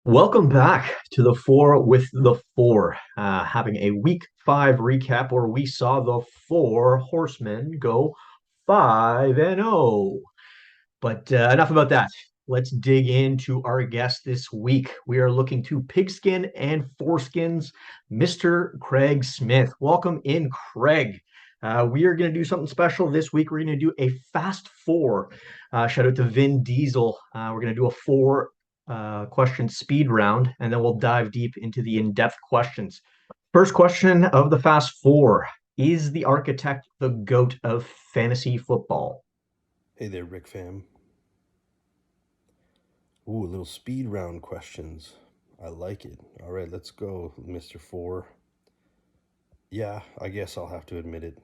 Welcome back to the Four with the Four, having a week 5 recap where we saw the four horsemen go 5-0. But enough about that. Let's dig into our guest this week. We are looking to pigskin and foreskins, Mr. Craig Smith. Welcome in, Craig. We are going to do something special this week. We're going to do a fast four. Shout out to Vin Diesel. We're going to do a four question speed round, and then we'll dive deep into the in-depth questions. First question of the fast four. Is the architect the GOAT of fantasy football? Hey there, Rick fam. Ooh, a little speed round questions. I like it. All right, let's go, Mr. Four. Yeah, I guess I'll have to admit it.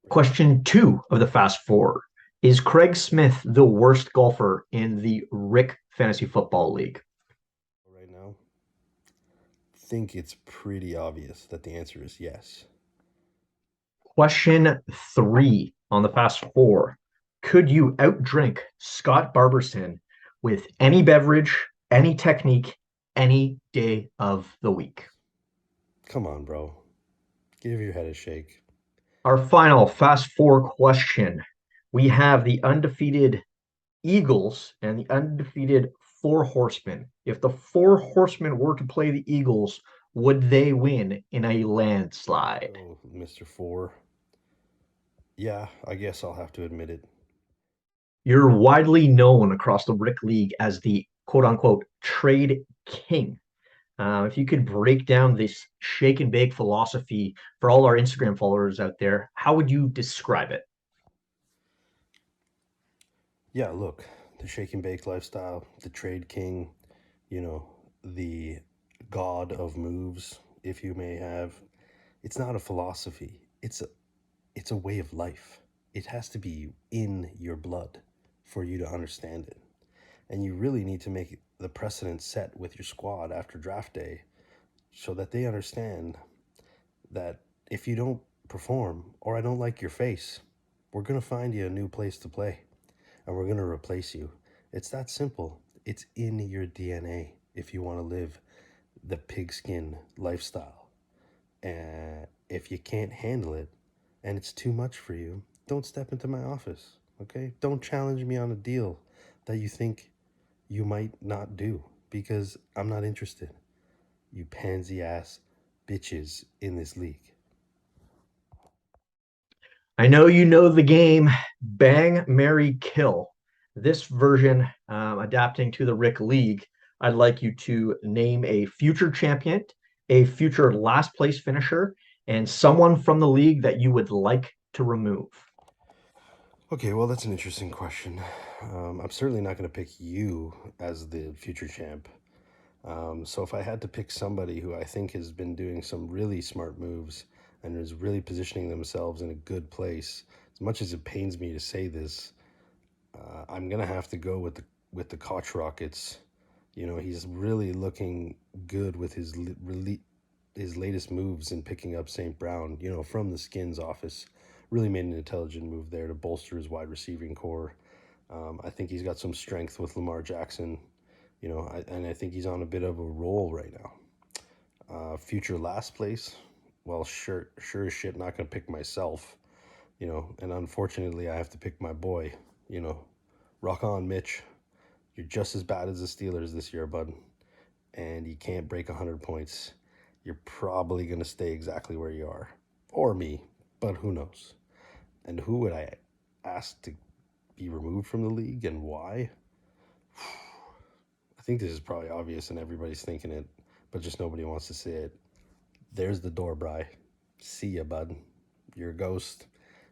Question two of the Fast Four. Is Craig Smith the worst golfer in the Rick Fantasy Football League? Right now, think it's pretty obvious that the answer is yes. Question three on the Fast Four. Could you outdrink Scott Barberson with any beverage, any technique, any day of the week? Come on, bro. Give your head a shake. Our final Fast Four question. We have the undefeated Eagles and the undefeated Four Horsemen. If the Four Horsemen were to play the Eagles, would they win in a Let's landslide? go, Mr. Four. Yeah, I guess I'll have to admit it. You're widely known across the Rick League as the quote unquote trade king. If you could break down this shake and bake philosophy for all our Instagram followers out there, how would you describe it? Yeah, look, the shake and bake lifestyle, the trade king, you know, the god of moves, if you may have. It's not a philosophy. It's a way of life. It has to be in your blood for you to understand it. And you really need to make the precedent set with your squad after draft day so that they understand that if you don't perform or I don't like your face, we're going to find you a new place to play and we're going to replace you. It's that simple. It's in your DNA if you want to live the pigskin lifestyle. And if you can't handle it and it's too much for you, don't step into my office. Okay? Don't challenge me on a deal that you think you might not do because I'm not interested. You pansy ass bitches in this league. I know you know the game Bang, Marry, Kill. This version, adapting to the Rick League, I'd like you to name a future champion, a future last place finisher, and someone from the league that you would like to remove. Okay, well, that's an interesting question. I'm certainly not going to pick you as the future champ. So if I had to pick somebody who I think has been doing some really smart moves and is really positioning themselves in a good place, as much as it pains me to say this, I'm gonna have to go with the Koch Rockets. You know, he's really looking good with his latest moves in picking up St. Brown. You know, from the Skins office, really made an intelligent move there to bolster his wide receiving core. I think he's got some strength with Lamar Jackson. You know, and I think he's on a bit of a roll right now. Future last place, well, sure as shit, not gonna pick myself. You know, and unfortunately, I have to pick my boy. You know, rock on, Mitch. You're just as bad as the Steelers this year, bud. And you can't break 100 points. You're probably going to stay exactly where you are. Or me, but who knows? And who would I ask to be removed from the league and why? I think this is probably obvious and everybody's thinking it, but just nobody wants to say it. There's the door, Bry. See ya, bud. You're a ghost.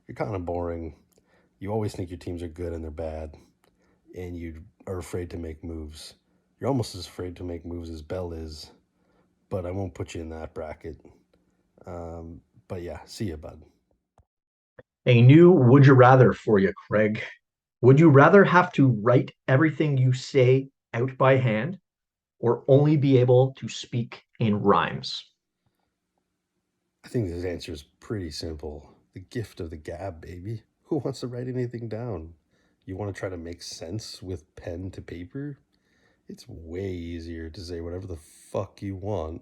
You're kind of boring. You always think your teams are good and they're bad, and you are afraid to make moves. You're almost as afraid to make moves as Bell is, but I won't put you in that bracket. But yeah, see ya, bud. A new would you rather for you, Craig. Would you rather have to write everything you say out by hand or only be able to speak in rhymes? I think this answer is pretty simple. The gift of the gab, baby. Who wants to write anything down? You want to try to make sense with pen to paper? It's way easier to say whatever the fuck you want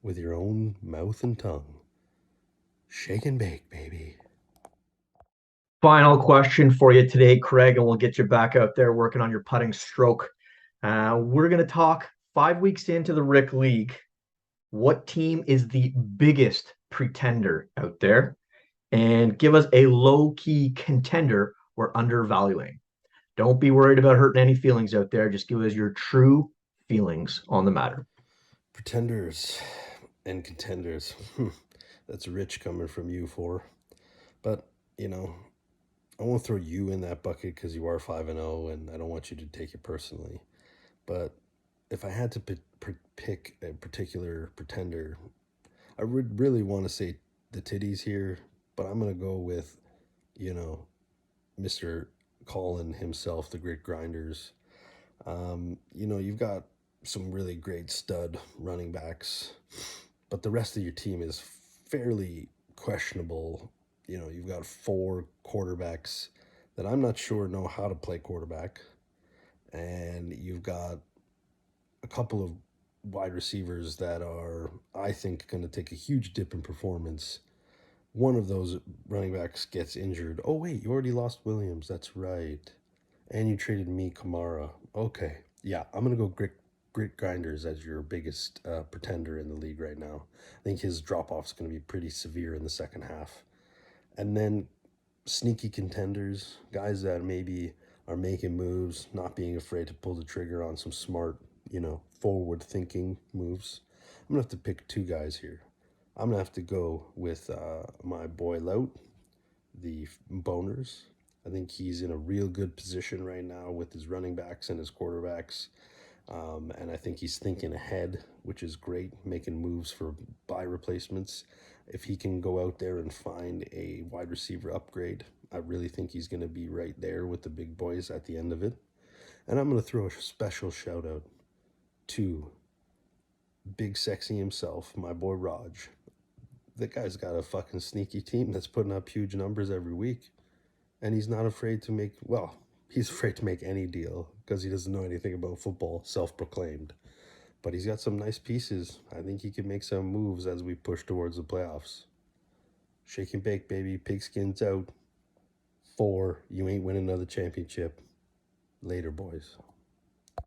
with your own mouth and tongue. Shake and bake, baby. Final question for you today, Craig, and we'll get you back out there working on your putting stroke. We're going to talk 5 weeks into the Rick League. What team is the biggest pretender out there? And give us a low key contender we're undervaluing. Don't be worried about hurting any feelings out there. Just give us your true feelings on the matter. Pretenders and contenders. That's rich coming from you four. But, you know, I won't throw you in that bucket because you are 5-0 and I don't want you to take it personally. But if I had to pick a particular pretender, I would really want to say the titties here, but I'm going to go with, you know, Mr. Colin himself, the Grit Grinders. You've got some really great stud running backs, but the rest of your team is fairly questionable. You've got four quarterbacks that I'm not sure know how to play quarterback, and you've got a couple of wide receivers that are, I think, going to take a huge dip in performance. One of those running backs gets injured. Oh, wait, you already lost Williams. That's right. And you traded me Kamara. Okay. Yeah, I'm going to go Grit Grinders as your biggest pretender in the league right now. I think his drop off is going to be pretty severe in the second half. And then sneaky contenders, guys that maybe are making moves, not being afraid to pull the trigger on some smart, forward thinking moves. I'm going to have to pick two guys here. I'm going to have to go with my boy Lout, the Boners. I think he's in a real good position right now with his running backs and his quarterbacks. And I think he's thinking ahead, which is great, making moves for buy replacements. If he can go out there and find a wide receiver upgrade, I really think he's going to be right there with the big boys at the end of it. And I'm going to throw a special shout out to Big Sexy himself, my boy Raj. That guy's got a fucking sneaky team that's putting up huge numbers every week. And he's not afraid to he's afraid to make any deal because he doesn't know anything about football, self proclaimed. But he's got some nice pieces. I think he can make some moves as we push towards the playoffs. Shake and bake, baby. Pigskins out. 4. You ain't winning another championship. Later, boys.